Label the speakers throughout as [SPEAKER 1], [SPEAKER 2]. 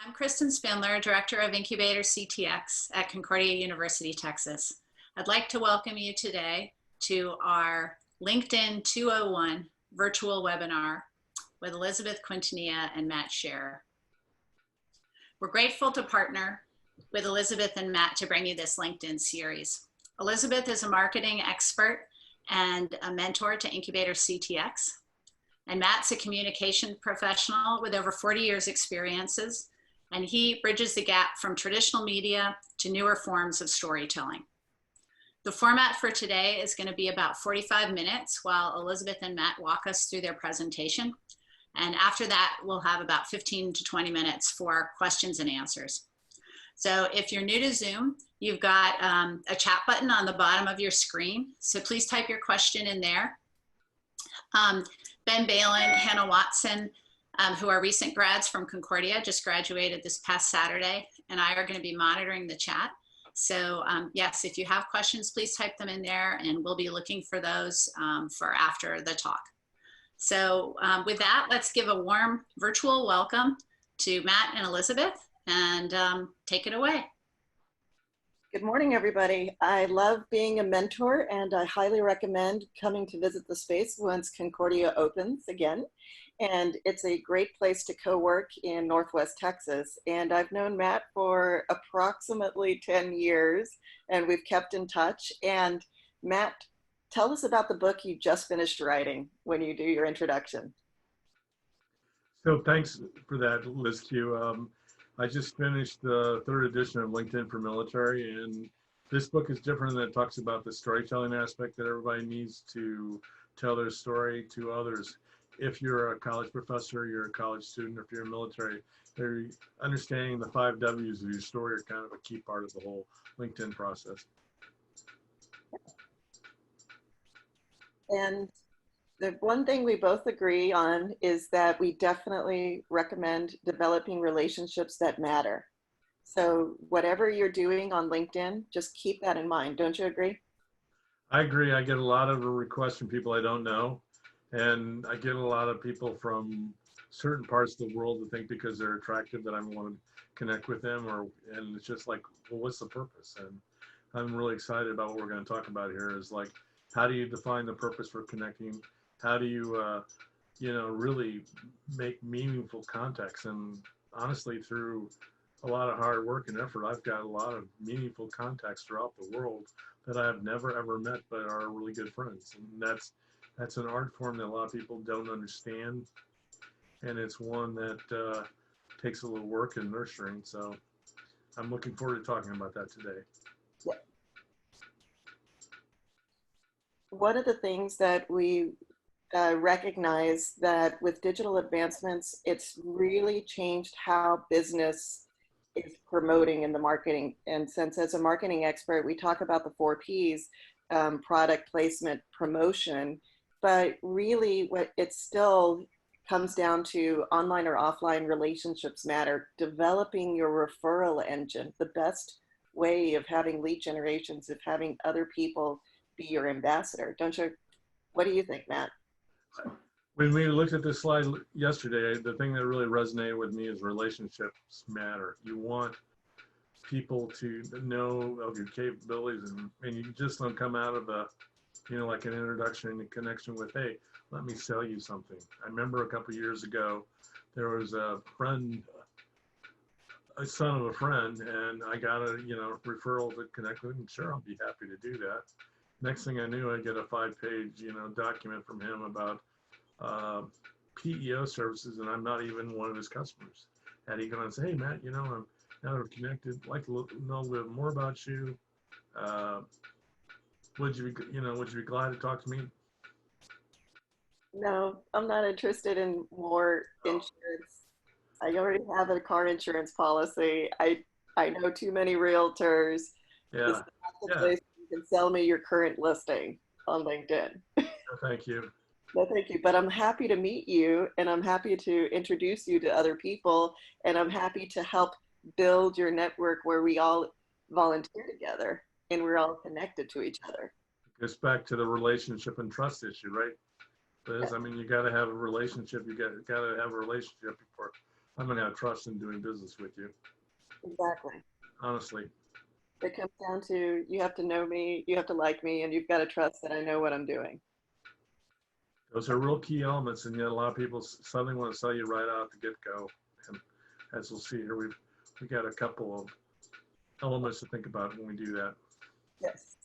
[SPEAKER 1] I'm Kristen Spindler, Director of IncubatorCTX at Concordia University, Texas. I'd like to welcome you today to our LinkedIn 201 virtual webinar with Elizabeth Quintanilla and Matt Scherer. We're grateful to partner with Elizabeth and Matt to bring you this LinkedIn series. Elizabeth is a marketing expert and a mentor to IncubatorCTX, and Matt's a communication professional with over 40 years experiences, and he bridges the gap from traditional media to newer forms of storytelling. The format for today is going to be about 45 minutes while Elizabeth and Matt walk us through their presentation. And after that, we'll have about 15 to 20 minutes for questions and answers. So if you're new to Zoom, you've got a chat button on the bottom of your screen. So please type your question in there. Ben Balin, Hannah Watson, who are recent grads from Concordia, just graduated this past Saturday, and I are going to be monitoring the chat. So yes, if you have questions, please type them in there, and we'll be looking for those for after the talk. So with that, let's give a warm virtual welcome to Matt and Elizabeth, and take it away.
[SPEAKER 2] Good morning, everybody. I love being a mentor, and I highly recommend coming to visit the space once Concordia opens again. And it's a great place to co-work in Northwest Texas. And I've known Matt for approximately 10 years, and we've kept in touch. And Matt, tell us about the book you just finished writing when you do your introduction.
[SPEAKER 3] So thanks for that, Liz Q. I just finished the 3rd edition of LinkedIn for Military, and this book is different than it talks about the storytelling aspect that everybody needs to tell their story to others. If you're a college professor, you're a college student, or if you're military, they're understanding the 5 W's of your story are kind of a key part of the whole LinkedIn process.
[SPEAKER 2] And the one thing we both agree on is that we definitely recommend developing relationships that matter. So whatever you're doing on LinkedIn, just keep that in mind. Don't you agree?
[SPEAKER 3] I agree. I get a lot of requests from people I don't know. And I get a lot of people from certain parts of the world to think because they're attractive that I want to connect with them, and it's just like, well, what's the purpose? And I'm really excited about what we're going to talk about here is like, how do you define the purpose for connecting? How do you, you know, really make meaningful contacts? And honestly, through a lot of hard work and effort, I've got a lot of meaningful contacts throughout the world that I have never ever met, but are really good friends. And that's an art form that a lot of people don't understand, and it's one that takes a little work and nurturing. So I'm looking forward to talking about that today.
[SPEAKER 2] One of the things that we recognize that with digital advancements, it's really changed how business is promoting in the marketing. And since as a marketing expert, we talk about the 4 Ps, product, placement, promotion, but really what it still comes down to online or offline relationships matter. Developing your referral engine. The best way of having lead generations is having other people be your ambassador. Don't you? What do you think, Matt?
[SPEAKER 3] When we looked at this slide yesterday, the thing that really resonated with me is relationships matter. You want people to know of your capabilities, and you just don't come out of a, you know, like an introduction and a connection with, hey, let me sell you something. I remember a couple of years ago, there was a friend, a son of a friend, and I got a, you know, referral to connect with him. Sure, I'll be happy to do that. Next thing I knew, I get a 5-page, you know, document from him about PEO services, and I'm not even one of his customers. And he goes, hey, Matt, you know, I'm now that we're connected, I'd like to know a little more about you. Would you be glad to talk to me?
[SPEAKER 2] No, I'm not interested in more insurance. I already have a car insurance policy. I know too many realtors.
[SPEAKER 3] Yeah.
[SPEAKER 2] This is not the place you can sell me your current listing on LinkedIn.
[SPEAKER 3] No, thank you.
[SPEAKER 2] No, thank you. But I'm happy to meet you, and I'm happy to introduce you to other people, and I'm happy to help build your network where we all volunteer together and we're all connected to each other.
[SPEAKER 3] It goes back to the relationship and trust issue, right? Liz, I mean, you got to have a relationship. You got to have a relationship I'm going to have trust in doing business with you.
[SPEAKER 2] Exactly.
[SPEAKER 3] Honestly.
[SPEAKER 2] It comes down to, you have to know me, you have to like me, and you've got to trust that I know what I'm doing.
[SPEAKER 3] Those are real key elements, and yet a lot of people suddenly want to sell you right out the get-go. And as we'll see here, we got a couple of elements to think about when we do that.
[SPEAKER 2] Yes.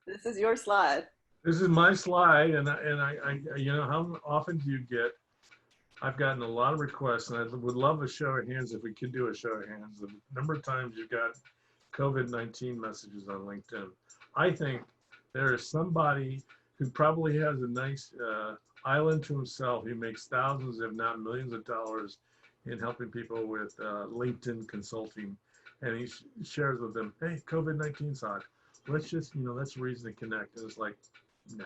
[SPEAKER 2] This is your slide.
[SPEAKER 3] This is my slide, and I you know, how often do you get? I've gotten a lot of requests, and I would love a show of hands if we could do a show of hands. The number of times you got COVID-19 messages on LinkedIn. I think there is somebody who probably has a nice island to himself. He makes thousands, if not millions of dollars in helping people with LinkedIn consulting. And he shares with them, hey, COVID-19's hot. Let's just, you know, that's a reason to connect. And it's like, nah.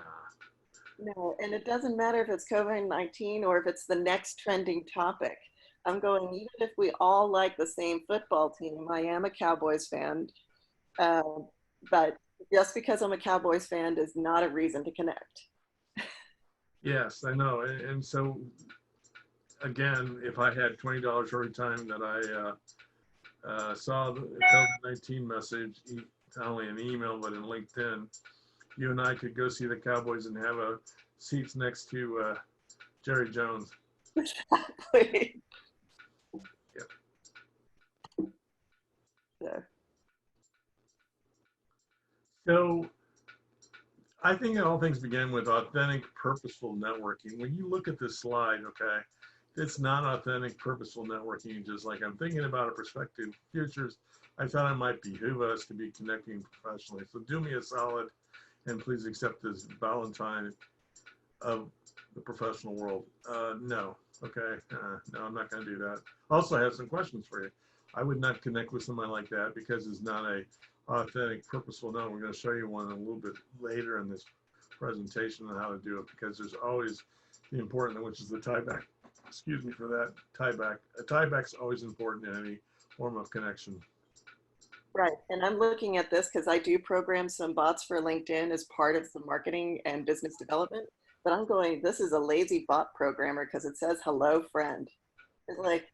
[SPEAKER 2] No, and it doesn't matter if it's COVID-19 or if it's the next trending topic. I'm going, even if we all like the same football team, I am a Cowboys fan, but just because I'm a Cowboys fan is not a reason to connect.
[SPEAKER 3] Yes, I know. And so, again, if I had $20 every time that I saw the COVID-19 message, not only in email, but in LinkedIn, you and I could go see the Cowboys and have seats next to Jerry Jones.
[SPEAKER 2] Exactly.
[SPEAKER 3] Yep.
[SPEAKER 2] Yeah.
[SPEAKER 3] So I think all things begin with authentic, purposeful networking. When you look at this slide, okay, it's not authentic, purposeful networking. Just like I'm thinking about a prospective futures, I thought it might behoove us to be connecting professionally. So do me a solid and please accept this Valentine of the professional world. No, okay, no, I'm not going to do that. Also, I have some questions for you. I would not connect with somebody like that because it's not a authentic, purposeful note. We're going to show you one a little bit later in this presentation on how to do it, because there's always the important, which is the tieback. Excuse me for that, tieback. A tieback's always important in any form of connection.
[SPEAKER 2] Right, and I'm looking at this because I do program some bots for LinkedIn as part of the marketing and business development, but I'm going, this is a lazy bot programmer because it says, hello, friend. It's like,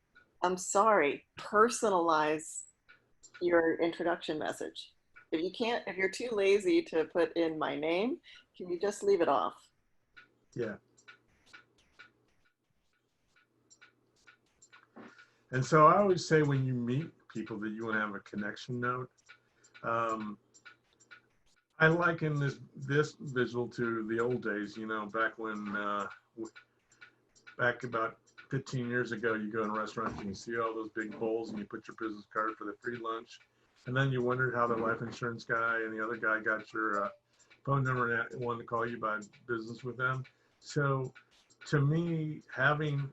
[SPEAKER 2] I'm sorry, personalize your introduction message. If you can't, if you're too lazy to put in my name, can you just leave it off?
[SPEAKER 3] Yeah. And so I always say when you meet people that you want to have a connection note, I liken this visual to the old days, you know, back when, back about 15 years ago, you go in restaurants and you see all those big bowls and you put your business card for the free lunch. And then you wondered how the life insurance guy and the other guy got your phone number and wanted to call you about business with them. So to me, having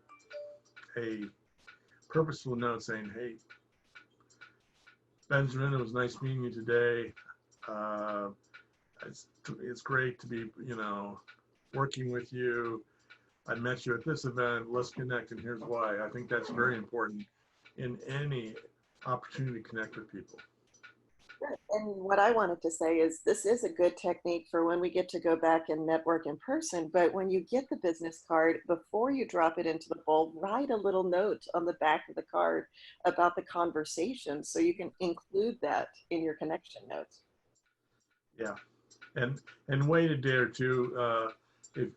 [SPEAKER 3] a purposeful note saying, hey, Benjamin, it was nice meeting you today. It's great to be, you know, working with you. I met you at this event. Let's connect, and here's why. I think that's very important in any opportunity to connect with people.
[SPEAKER 2] And what I wanted to say is this is a good technique for when we get to go back and network in person, but when you get the business card, before you drop it into the bowl, write a little note on the back of the card about the conversation so you can include that in your connection notes.
[SPEAKER 3] Yeah, and wait a day or two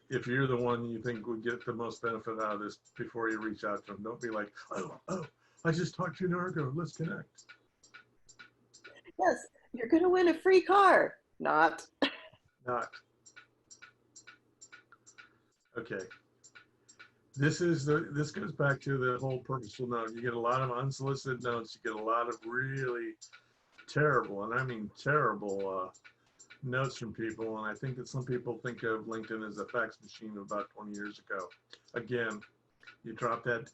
[SPEAKER 3] if you're the one you think would get the most benefit out of this before you reach out to them. Don't be like, oh, I just talked to you an hour ago, let's connect.
[SPEAKER 2] Yes, you're going to win a free car. Not.
[SPEAKER 3] Okay. This goes back to the whole purposeful note. You get a lot of unsolicited notes. You get a lot of really terrible, and I mean terrible, notes from people. And I think that some people think of LinkedIn as a fax machine of about 20 years ago. Again, you drop that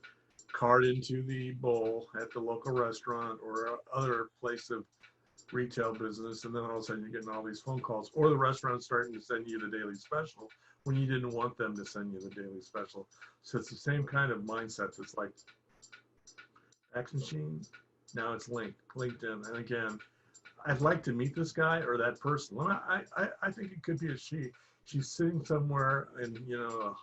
[SPEAKER 3] card into the bowl at the local restaurant or other place of retail business, and then all of a sudden you're getting all these phone calls, or the restaurant's starting to send you the daily special when you didn't want them to send you the daily special. So it's the same kind of mindset. It's like fax machine, now it's LinkedIn. And again, I'd like to meet this guy or that person. Well, I think it could be a she. She's sitting somewhere in, you know,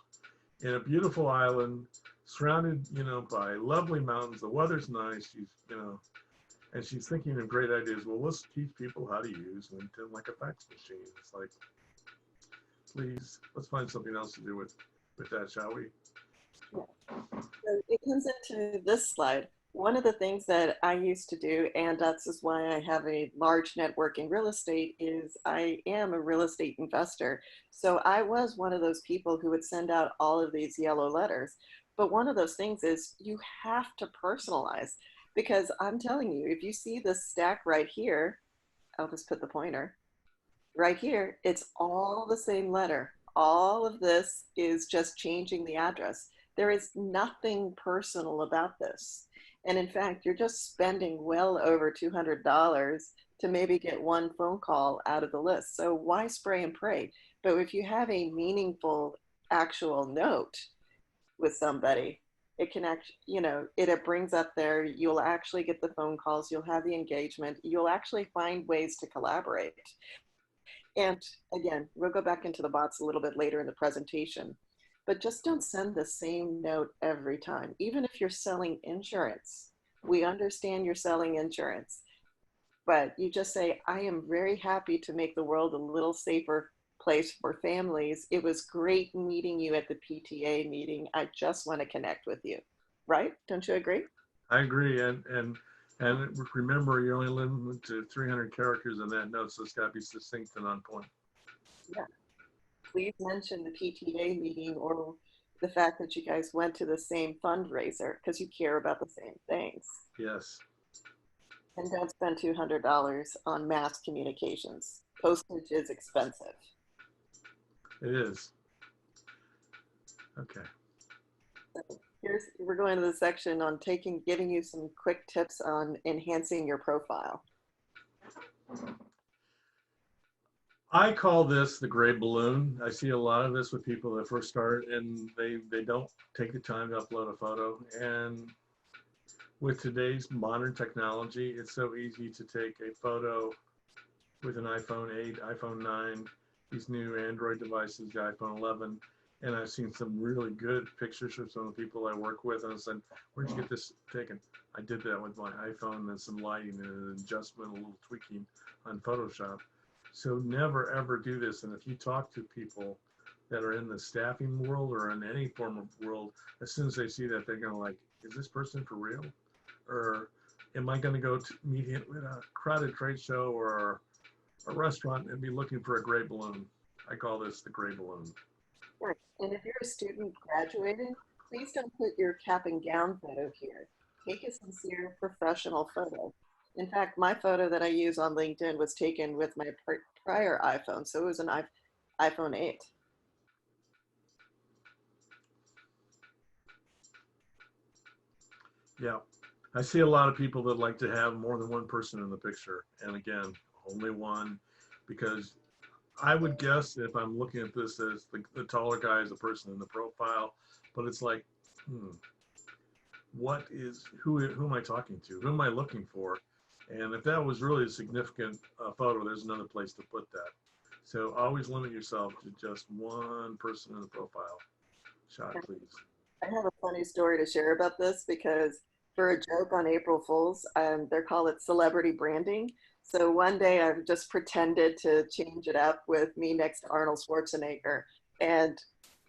[SPEAKER 3] in a beautiful island, surrounded, you know, by lovely mountains. The weather's nice. She's, you know, and she's thinking of great ideas. Well, let's teach people how to use LinkedIn like a fax machine. It's like, please, let's find something else to do with that, shall we?
[SPEAKER 2] Yeah. So it comes into this slide. One of the things that I used to do, and that's is why I have a large network in real estate, is I am a real estate investor. So I was one of those people who would send out all of these yellow letters. But one of those things is you have to personalize, because I'm telling you, if you see this stack right here, I'll just put the pointer right here, it's all the same letter. All of this is just changing the address. There is nothing personal about this. And in fact, you're just spending well over $200 to maybe get one phone call out of the list. So why spray and pray? But if you have a meaningful actual note with somebody, it can actually, you know, it brings up there, you'll actually get the phone calls, you'll have the engagement, you'll actually find ways to collaborate. And again, we'll go back into the bots a little bit later in the presentation, but just don't send the same note every time. Even if you're selling insurance, we understand you're selling insurance, but you just say, I am very happy to make the world a little safer place for families. It was great meeting you at the PTA meeting. I just want to connect with you, right? Don't you agree?
[SPEAKER 3] I agree. And remember, you're only limited to 300 characters in that note, so it's got to be succinct and on point.
[SPEAKER 2] Yeah. Please mention the PTA meeting or the fact that you guys went to the same fundraiser because you care about the same things.
[SPEAKER 3] Yes.
[SPEAKER 2] And don't spend $200 on mass communications. Postage is expensive.
[SPEAKER 3] It is. Okay.
[SPEAKER 2] We're going to the section on giving you some quick tips on enhancing your profile.
[SPEAKER 3] I call this the gray balloon. I see a lot of this with people that first start and they don't take the time to upload a photo. And with today's modern technology, it's so easy to take a photo with an iPhone 8, iPhone 9, these new Android devices, the iPhone 11. And I've seen some really good pictures from some of the people I work with. And I said, where'd you get this taken? I did that with my iPhone and some lighting and an adjustment, a little tweaking on Photoshop. So never, ever do this. And if you talk to people that are in the staffing world or in any form of world, as soon as they see that, they're going to like, is this person for real? Or am I going to go to meet him at a crowded trade show or a restaurant and be looking for a gray balloon? I call this the gray balloon.
[SPEAKER 2] Right. And if you're a student graduating, please don't put your cap and gown photo here. Take a sincere professional photo. In fact, my photo that I use on LinkedIn was taken with my prior iPhone. So it was an iPhone 8.
[SPEAKER 3] Yeah. I see a lot of people that like to have more than one person in the picture. And again, only one, because I would guess if I'm looking at this as the taller guy is the person in the profile, but it's like, who am I talking to? Who am I looking for? And if that was really a significant photo, there's another place to put that. So always limit yourself to just one person in the profile shot, please.
[SPEAKER 2] I have a funny story to share about this because for a joke on April Fools, they call it celebrity branding. So one day I've just pretended to change it up with me next to Arnold Schwarzenegger. And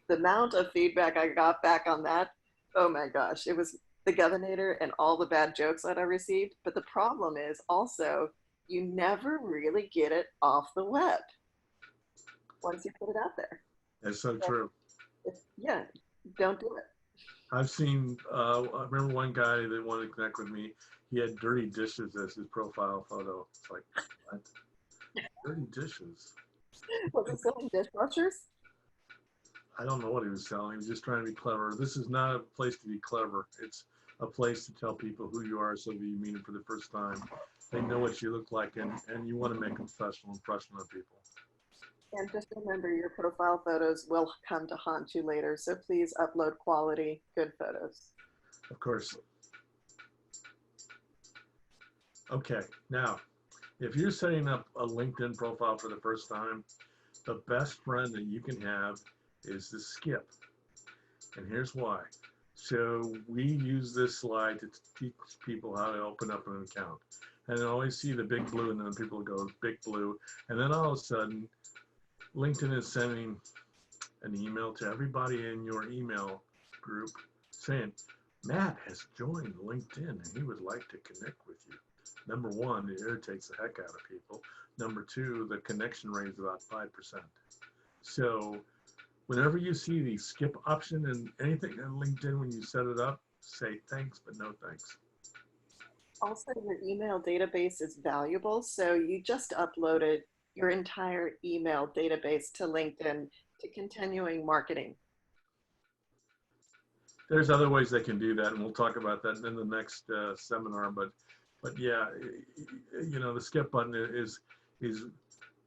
[SPEAKER 2] the amount of feedback I got back on that, oh my gosh, it was the governor and all the bad jokes that I received. But the problem is also, you never really get it off the web once you put it out there.
[SPEAKER 3] That's so true.
[SPEAKER 2] Yeah, don't do it.
[SPEAKER 3] I've seen, I remember one guy that wanted to connect with me. He had dirty dishes as his profile photo. It's like, what? Dirty dishes?
[SPEAKER 2] Was it selling dishwashers?
[SPEAKER 3] I don't know what he was selling. He was just trying to be clever. This is not a place to be clever. It's a place to tell people who you are so that you meet them for the first time. They know what you look like, and you want to make a professional impression on people.
[SPEAKER 2] And just remember, your profile photos will come to haunt you later. So please upload quality, good photos.
[SPEAKER 3] Of course. Okay, now, if you're setting up a LinkedIn profile for the first time, the best friend that you can have is the skip. And here's why. So we use this slide to teach people how to open up an account. And I always see the big blue, and then people go big blue. And then all of a sudden, LinkedIn is sending an email to everybody in your email group saying, Matt has joined LinkedIn and he would like to connect with you. Number one, it irritates the heck out of people. Number two, the connection rate is about 5%. So whenever you see the skip option and anything on LinkedIn, when you set it up, say thanks, but no thanks.
[SPEAKER 2] Also, your email database is valuable. So you just uploaded your entire email database to LinkedIn to continuing marketing.
[SPEAKER 3] There's other ways they can do that, and we'll talk about that in the next seminar. But yeah, you know, the skip button is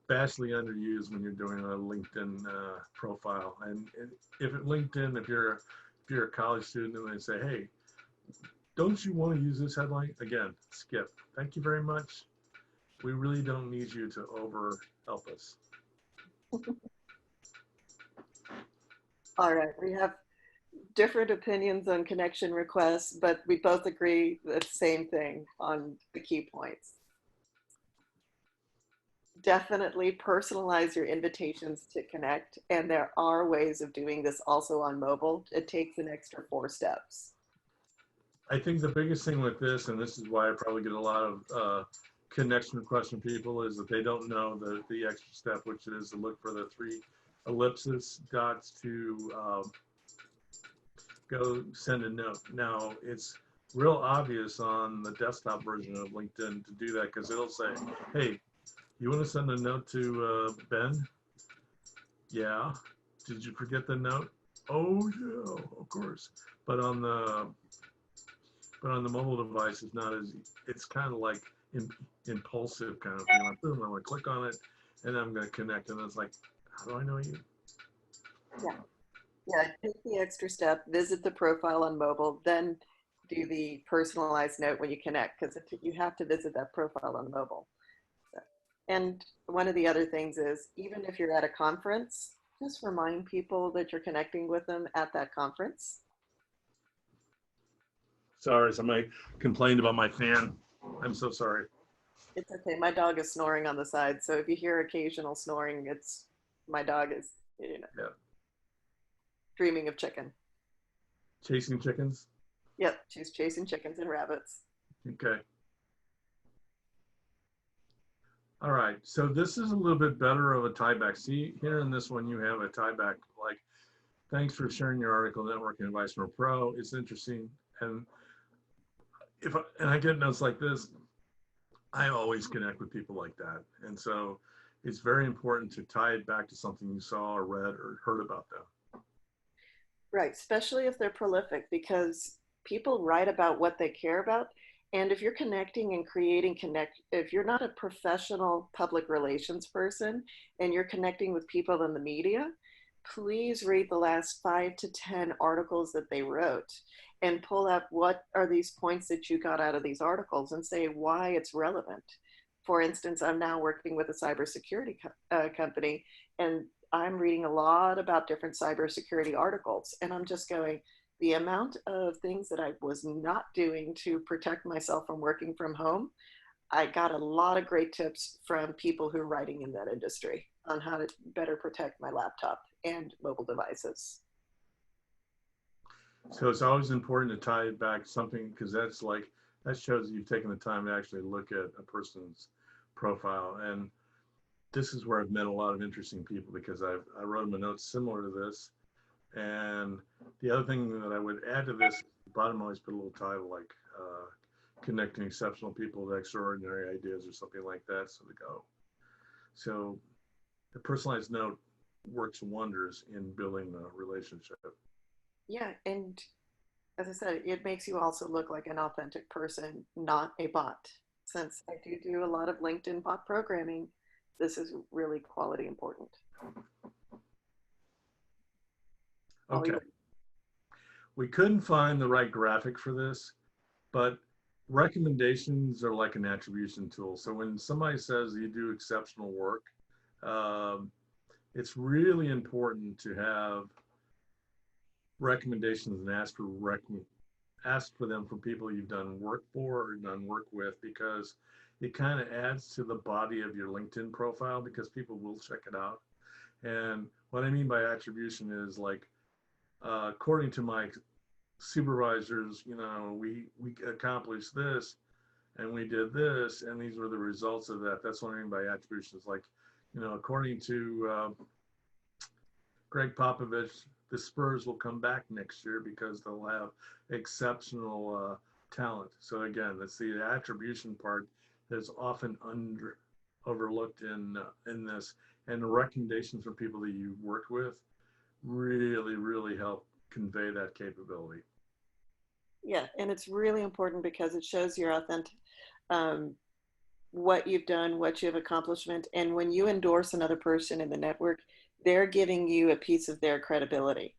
[SPEAKER 3] vastly underused when you're doing a LinkedIn profile. And if at LinkedIn, if you're a college student and they say, hey, don't you want to use this headline? Again, skip. Thank you very much. We really don't need you to over help us.
[SPEAKER 2] All right, we have different opinions on connection requests, but we both agree the same thing on the key points. Definitely personalize your invitations to connect, and there are ways of doing this also on mobile. It takes an extra 4 steps.
[SPEAKER 3] I think the biggest thing with this, and this is why I probably get a lot of connection requests from people, is that they don't know the extra step, which is to look for the 3 ellipsis dots to go send a note. Now, it's real obvious on the desktop version of LinkedIn to do that, because it'll say, hey, you want to send a note to Ben? Yeah. Did you forget the note? Oh, yeah, of course. But on the mobile device, it's not as, it's kind of like impulsive kind of thing. Like, boom, I'm going to click on it, and I'm going to connect. And it's like, how do I know you?
[SPEAKER 2] Yeah, take the extra step, visit the profile on mobile, then do the personalized note when you connect, because you have to visit that profile on mobile. So, and one of the other things is, even if you're at a conference, just remind people that you're connecting with them at that conference.
[SPEAKER 3] Sorry, somebody complained about my fan. I'm so sorry.
[SPEAKER 2] It's okay. My dog is snoring on the side. So if you hear occasional snoring, it's my dog is, you know,
[SPEAKER 3] Yeah.
[SPEAKER 2] dreaming of chicken.
[SPEAKER 3] Chasing chickens?
[SPEAKER 2] Yep, she's chasing chickens and rabbits.
[SPEAKER 3] Okay. All right, so this is a little bit better of a tieback. See, here in this one, you have a tieback, like, thanks for sharing your article, Networking Advice from a Pro. It's interesting. And I get notes like this, I always connect with people like that. And so it's very important to tie it back to something you saw or read or heard about them.
[SPEAKER 2] Right, especially if they're prolific, because people write about what they care about. And if you're connecting and creating if you're not a professional public relations person and you're connecting with people in the media, please read the last 5 to 10 articles that they wrote and pull up what are these points that you got out of these articles and say why it's relevant. For instance, I'm now working with a cybersecurity company, and I'm reading a lot about different cybersecurity articles, and I'm just going, the amount of things that I was not doing to protect myself from working from home, I got a lot of great tips from people who are writing in that industry on how to better protect my laptop and mobile devices.
[SPEAKER 3] So it's always important to tie it back to something, because that shows you've taken the time to actually look at a person's profile. And this is where I've met a lot of interesting people, because I wrote them a note similar to this. And the other thing that I would add to this, the bottom, I always put a little title like connecting exceptional people with extraordinary ideas or something like that. So they go. So the personalized note works wonders in building a relationship.
[SPEAKER 2] Yeah, and as I said, it makes you also look like an authentic person, not a bot. Since I do a lot of LinkedIn bot programming, this is really quality important.
[SPEAKER 3] Okay. We couldn't find the right graphic for this, but recommendations are like an attribution tool. So when somebody says you do exceptional work, it's really important to have recommendations and ask for them from people you've done work for or done work with, because it kind of adds to the body of your LinkedIn profile, because people will check it out. And what I mean by attribution is like, according to my supervisors, we accomplished this and we did this and these were the results of that. That's what I mean by attribution. It's like, according to Greg Popovich, the Spurs will come back next year because they'll have exceptional talent. So again, that's the attribution part that's often overlooked in this. And the recommendations from people that you worked with really, really help convey that capability.
[SPEAKER 2] Yeah, and it's really important because it shows your authentic, what you've done, what you have accomplishment. And when you endorse another person in the network, they're giving you a piece of their credibility.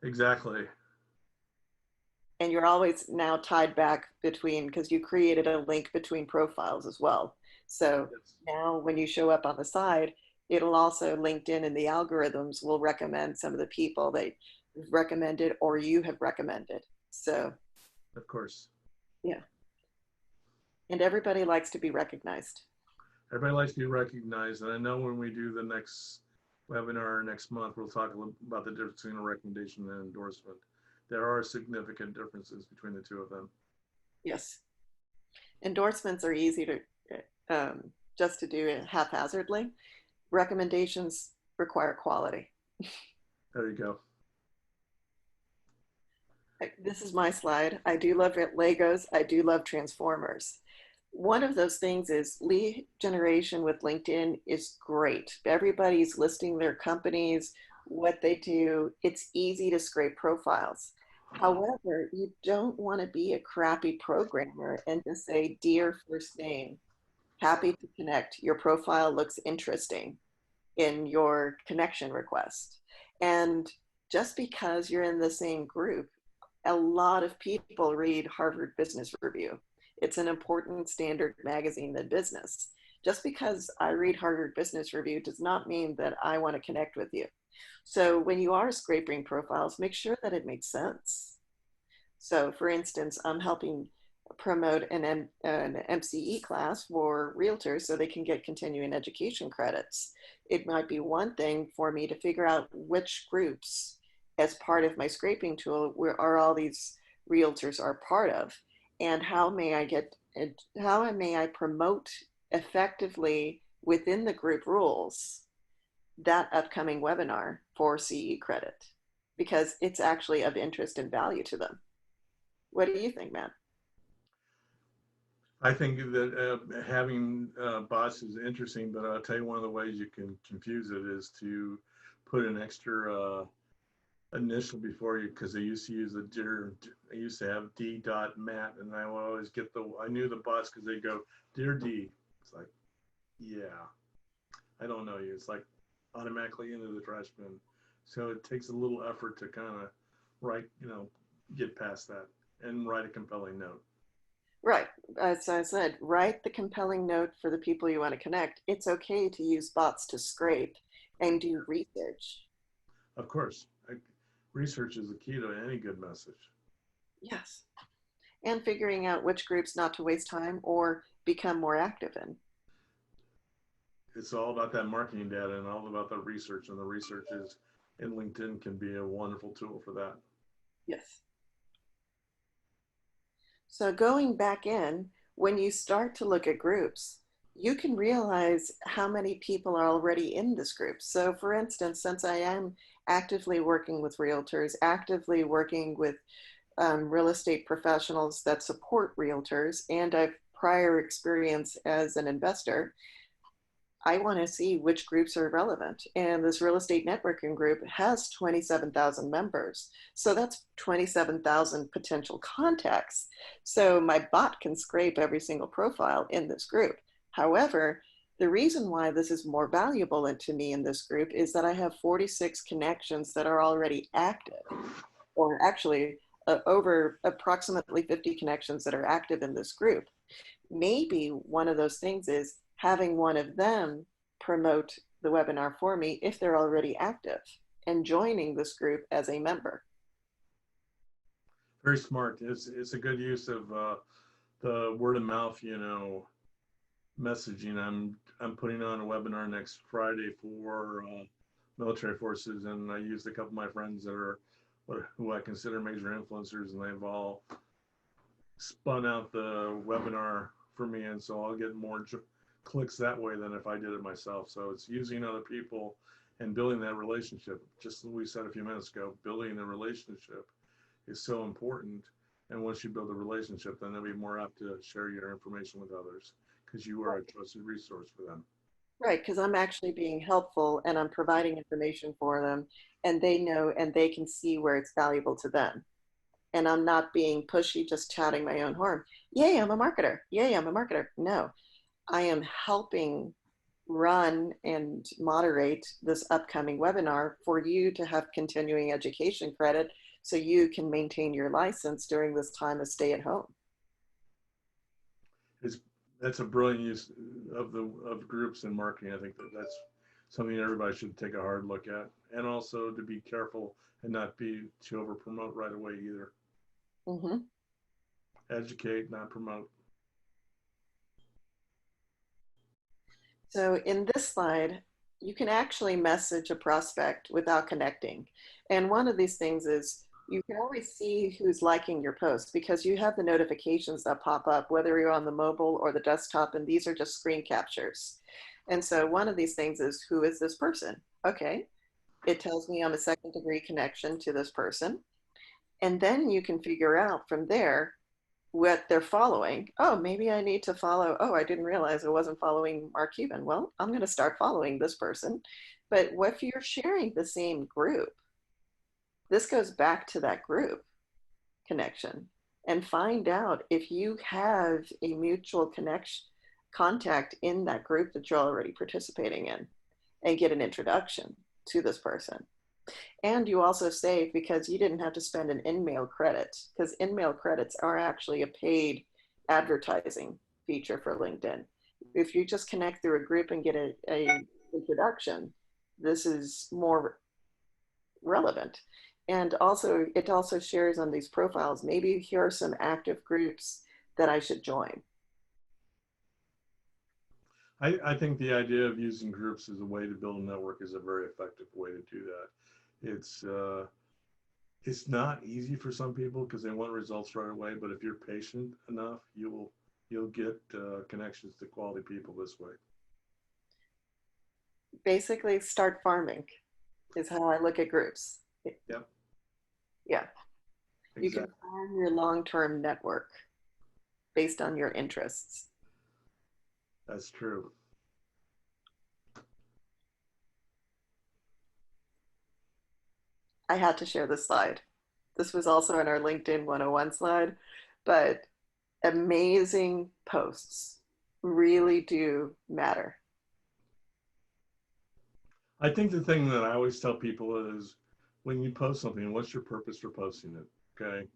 [SPEAKER 3] Exactly.
[SPEAKER 2] And you're always now tied back between, because you created a link between profiles as well. So
[SPEAKER 3] Yes.
[SPEAKER 2] now when you show up on the side, it'll also, LinkedIn and the algorithms will recommend some of the people that you've recommended or you have recommended. So,
[SPEAKER 3] Of course.
[SPEAKER 2] yeah. And everybody likes to be recognized.
[SPEAKER 3] Everybody likes to be recognized. And I know when we do the next webinar next month, we'll talk a little about the difference between a recommendation and endorsement. There are significant differences between the two of them.
[SPEAKER 2] Yes. Endorsements are easy to just to do it haphazardly. Recommendations require quality.
[SPEAKER 3] There you go.
[SPEAKER 2] This is my slide. I do love Legos. I do love Transformers. One of those things is lead generation with LinkedIn is great. Everybody's listing their companies, what they do. It's easy to scrape profiles. However, you don't want to be a crappy programmer and just say, dear first name, happy to connect. Your profile looks interesting in your connection request. And just because you're in the same group, a lot of people read Harvard Business Review. It's an important standard magazine in business. Just because I read Harvard Business Review does not mean that I want to connect with you. So when you are scraping profiles, make sure that it makes sense. So for instance, I'm helping promote an MCE class for realtors so they can get continuing education credits. It might be one thing for me to figure out which groups as part of my scraping tool where are all these realtors are part of, and how may I promote effectively within the group rules that upcoming webinar for CE credit, because it's actually of interest and value to them. What do you think, Matt?
[SPEAKER 3] I think that having bots is interesting, but I'll tell you one of the ways you can confuse it is to put an extra initial before you, because I used to use I used to have D.Matt, and I would always get I knew the bots because they go, dear D. It's like, yeah, I don't know you. It's like automatically into the trash bin. So it takes a little effort to kind of write, get past that and write a compelling note.
[SPEAKER 2] Right. As I said, write the compelling note for the people you want to connect. It's okay to use bots to scrape and do research.
[SPEAKER 3] Of course. Research is the key to any good message.
[SPEAKER 2] Yes. And figuring out which groups not to waste time or become more active in.
[SPEAKER 3] It's all about that marketing data and all about the research, and the research is in LinkedIn can be a wonderful tool for that.
[SPEAKER 2] Yes. So going back in, when you start to look at groups, you can realize how many people are already in this group. So for instance, since I am actively working with realtors, actively working with real estate professionals that support realtors, and I've prior experience as an investor, I want to see which groups are relevant. And this real estate networking group has 27,000 members. So that's 27,000 potential contacts. So my bot can scrape every single profile in this group. However, the reason why this is more valuable to me in this group is that I have 46 connections that are already active, or actually over approximately 50 connections that are active in this group. Maybe one of those things is having one of them promote the webinar for me if they're already active. and joining this group as a member.
[SPEAKER 3] Very smart. It's a good use of the word of mouth, you know, messaging. I'm putting on a webinar next Friday for military forces, and I used a couple of my friends that are who I consider major influencers, and they've all spun out the webinar for me, and so I'll get more clicks that way than if I did it myself. So it's using other people and building that relationship. Just as we said a few minutes ago, building a relationship is so important. And once you build a relationship, then they'll be more apt to share your information with others because you are a trusted resource for them.
[SPEAKER 2] Right, because I'm actually being helpful and I'm providing information for them, and they know and they can see where it's valuable to them. And I'm not being pushy, just chatting my own horn. Yay, I'm a marketer. Yay, I'm a marketer. No, I am helping run and moderate this upcoming webinar for you to have continuing education credit so you can maintain your license during this time of stay at home.
[SPEAKER 3] That's a brilliant use of groups in marketing. I think that's something everybody should take a hard look at, and also to be careful and not be to over promote right away either.
[SPEAKER 2] Mm-hmm.
[SPEAKER 3] Educate, not promote.
[SPEAKER 2] So in this slide, you can actually message a prospect without connecting. And one of these things is you can always see who's liking your post because you have the notifications that pop up, whether you're on the mobile or the desktop, and these are just screen captures. And so one of these things is, who is this person? Okay, it tells me I'm a second-degree connection to this person. And then you can figure out from there what they're following. Oh, maybe I need to follow. Oh, I didn't realize I wasn't following Mark Cuban. Well, I'm going to start following this person. But what if you're sharing the same group? This goes back to that group connection and find out if you have a mutual contact in that group that you're already participating in and get an introduction to this person. And you also save because you didn't have to spend an in-mail credit, because in-mail credits are actually a paid advertising feature for LinkedIn. If you just connect through a group and get a introduction, this is more relevant. And also, it also shares on these profiles, maybe here are some active groups that I should join.
[SPEAKER 3] I think the idea of using groups as a way to build a network is a very effective way to do that. It's not easy for some people because they want results right away, but if you're patient enough, you'll get connections to quality people this way.
[SPEAKER 2] Basically, start farming is how I look at groups.
[SPEAKER 3] Yep.
[SPEAKER 2] Yeah.
[SPEAKER 3] Exactly.
[SPEAKER 2] You can farm your long-term network based on your interests.
[SPEAKER 3] That's true.
[SPEAKER 2] I had to share this slide. This was also in our LinkedIn 101 slide, but amazing posts really do matter.
[SPEAKER 3] I think the thing that I always tell people is when you post something, what's your purpose for posting it? Okay.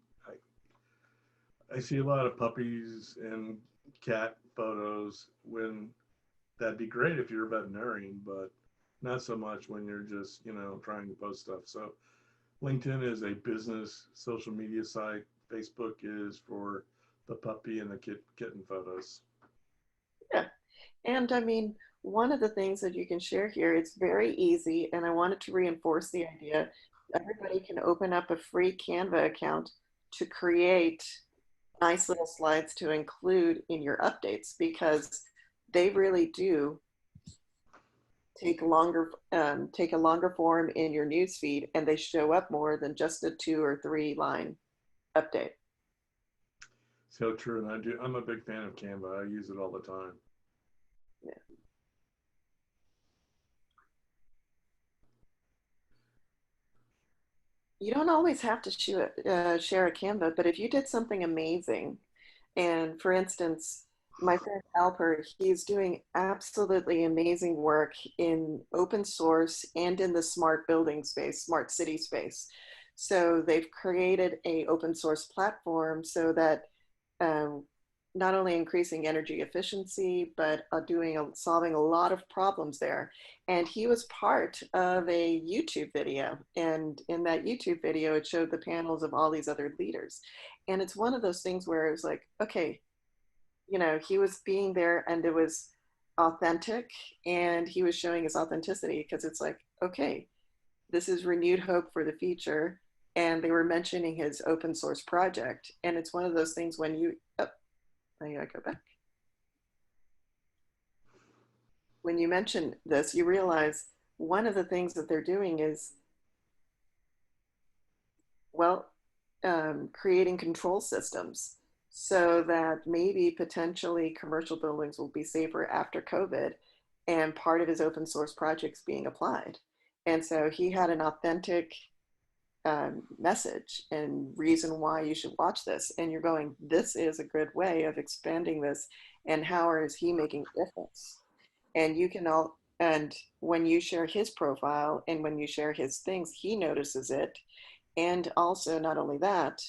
[SPEAKER 3] I see a lot of puppies and cat photos when that'd be great if you're a veterinarian, but not so much when you're just, you know, trying to post stuff. So LinkedIn is a business social media site. Facebook is for the puppy and the kitten photos.
[SPEAKER 2] Yeah. And I mean, one of the things that you can share here, it's very easy. And I wanted to reinforce the idea everybody can open up a free Canva account to create nice little slides to include in your updates because they really do take a longer form in your newsfeed, and they show up more than just a 2 or 3 line update.
[SPEAKER 3] So true, and I'm a big fan of Canva. I use it all the time.
[SPEAKER 2] Yeah. You don't always have to share a Canva, but if you did something amazing, and for instance, my friend Alper, he's doing absolutely amazing work in open source and in the smart building space, smart city space. So they've created a open source platform so that not only increasing energy efficiency, but solving a lot of problems there. And he was part of a YouTube video. And in that YouTube video, it showed the panels of all these other leaders. And it's one of those things where it was like, okay, you know, he was being there and it was authentic and he was showing his authenticity because it's like, okay, this is renewed hope for the future. And they were mentioning his open source project. And it's one of those things when you, oh, I gotta go back. When you mention this, you realize one of the things that they're doing is, well, creating control systems so that maybe potentially commercial buildings will be safer after COVID, and part of his open source projects being applied. And so he had an authentic message and reason why you should watch this. And you're going, this is a good way of expanding this. And how is he making a difference? And you can all, and when you share his profile and when you share his things, he notices it. And also, not only that,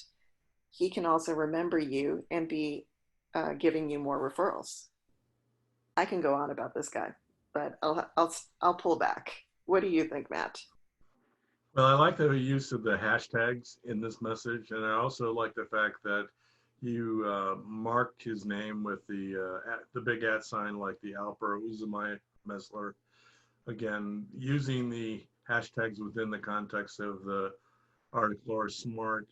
[SPEAKER 2] he can also remember you and be giving you more referrals. I can go on about this guy, but I'll pull back. What do you think, Matt?
[SPEAKER 3] Well, I like the use of the hashtags in this message, and I also like the fact that you marked his name with the big @ sign, like the Alper Uzumai Messler. Again, using the hashtags within the context of the article are smart.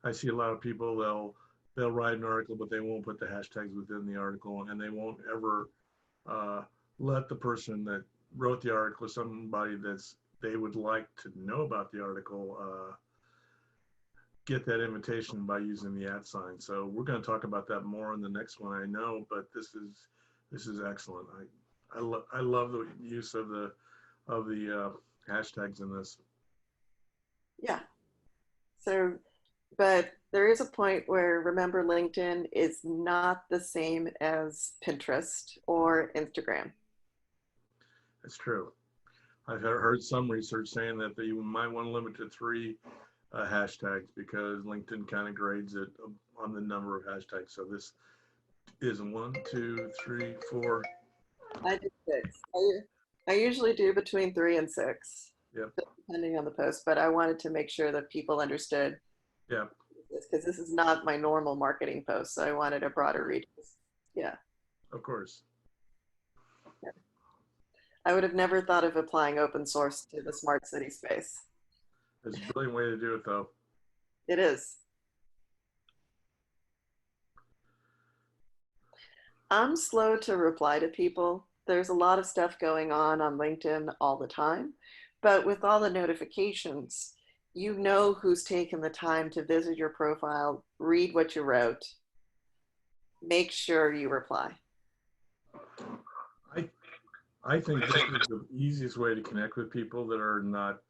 [SPEAKER 3] I see a lot of people, they'll write an article, but they won't put the hashtags within the article, and they won't ever let the person that wrote the article, somebody they would like to know about the article, get that invitation by using the @ sign. So we're going to talk about that more in the next one, I know, but this is excellent. I love the use of the hashtags in this.
[SPEAKER 2] Yeah. So, but there is a point where, remember, LinkedIn is not the same as Pinterest or Instagram.
[SPEAKER 3] That's true. I've heard some research saying that you might want to limit to 3 hashtags because LinkedIn kind of grades it on the number of hashtags. So this is 1, 2, 3, 4.
[SPEAKER 2] I do 6. I usually do between 3 and 6.
[SPEAKER 3] Yep.
[SPEAKER 2] Depending on the post, but I wanted to make sure that people understood.
[SPEAKER 3] Yeah.
[SPEAKER 2] Because this is not my normal marketing post, so I wanted a broader reach. Yeah.
[SPEAKER 3] Of course.
[SPEAKER 2] Yeah. I would have never thought of applying open source to the smart city space.
[SPEAKER 3] It's a brilliant way to do it, though.
[SPEAKER 2] It is. I'm slow to reply to people. There's a lot of stuff going on LinkedIn all the time, but with all the notifications, you know who's taken the time to visit your profile, read what you wrote, make sure you reply.
[SPEAKER 3] I think this is the easiest way to connect with people that are not,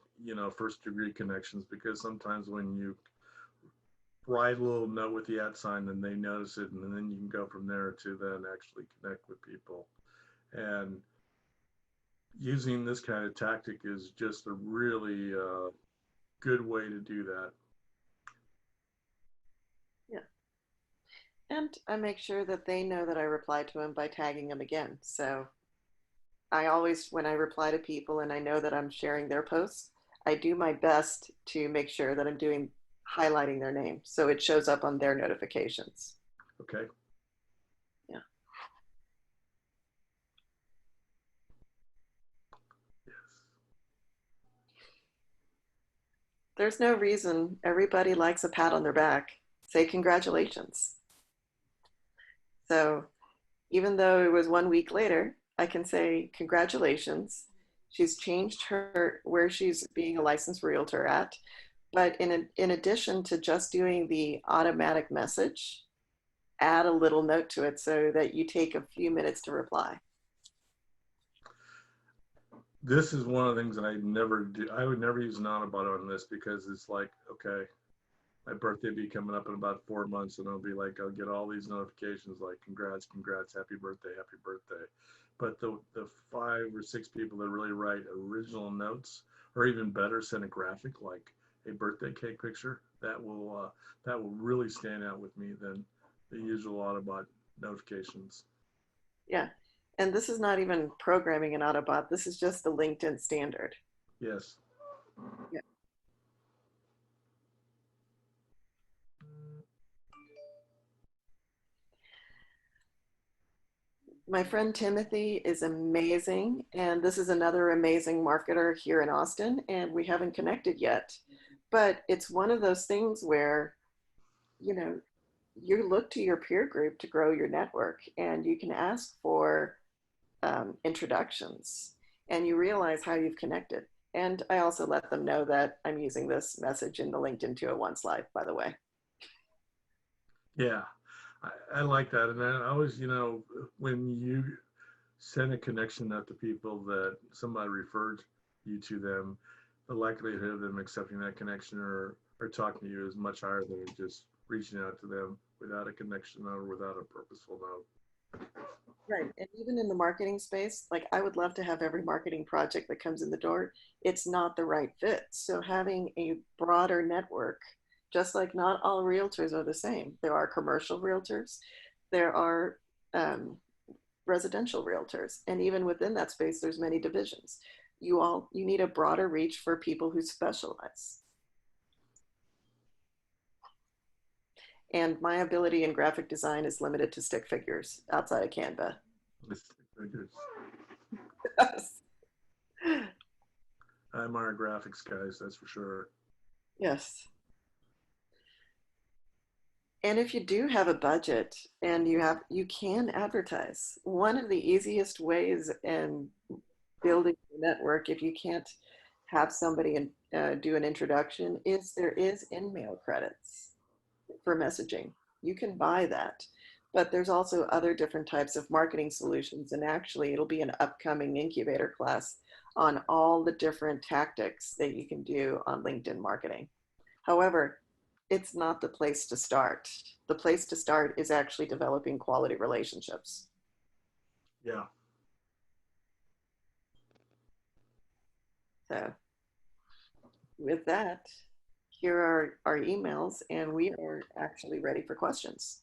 [SPEAKER 3] first degree connections, because sometimes when you write a little note with the @ sign, then they notice it, and then you can go from there to then actually connect with people. And using this kind of tactic is just a really good way to do that.
[SPEAKER 2] Yeah. And I make sure that they know that I reply to them by tagging them again. So I always, when I reply to people and I know that I'm sharing their posts, I do my best to make sure that I'm highlighting their name so it shows up on their notifications.
[SPEAKER 3] Okay.
[SPEAKER 2] Yeah.
[SPEAKER 3] Yes.
[SPEAKER 2] There's no reason. Everybody likes a pat on their back. Say congratulations. So even though it was 1 week later, I can say congratulations. She's changed where she's being a licensed realtor at. But in addition to just doing the automatic message, add a little note to it so that you take a few minutes to reply.
[SPEAKER 3] This is one of the things that I never do. I would never use an autobot on this because it's like, okay, my birthday be coming up in about 4 months, and it'll be like, I'll get all these notifications like, congrats, happy birthday, happy birthday. But the 5 or 6 people that really write original notes, or even better, send a graphic like a birthday cake picture, that will really stand out with me. Then the usual Autobot notifications.
[SPEAKER 2] Yeah. And this is not even programming an Autobot. This is just the LinkedIn standard.
[SPEAKER 3] Yes.
[SPEAKER 2] Yeah. My friend Timothy is amazing, and this is another amazing marketer here in Austin, and we haven't connected yet. But it's one of those things where, you know, you look to your peer group to grow your network, and you can ask for introductions, and you realize how you've connected. And I also let them know that I'm using this message in the LinkedIn 201 slide, by the way.
[SPEAKER 3] Yeah, I like that. And I always, when you send a connection out to people that somebody referred you to them, the likelihood of them accepting that connection or talking to you is much higher than just reaching out to them without a connection or without a purposeful note.
[SPEAKER 2] Right. And even in the marketing space, like I would love to have every marketing project that comes in the door. It's not the right fit. So having a broader network, just like not all realtors are the same. There are commercial realtors, there are residential realtors, and even within that space, there's many divisions. You need a broader reach for people who specialize. And my ability in graphic design is limited to stick figures outside of Canva. Yes.
[SPEAKER 3] I'm our graphics guys, that's for sure.
[SPEAKER 2] Yes. And if you do have a budget and you can advertise. One of the easiest ways in building a network, if you can't have somebody do an introduction, is there is in-mail credits for messaging. You can buy that, but there's also other different types of marketing solutions. And actually it'll be an upcoming incubator class on all the different tactics that you can do on LinkedIn marketing. However, it's not the place to start. The place to start is actually developing quality relationships.
[SPEAKER 3] Yeah.
[SPEAKER 2] So with that, here are our emails, and we are actually ready for questions.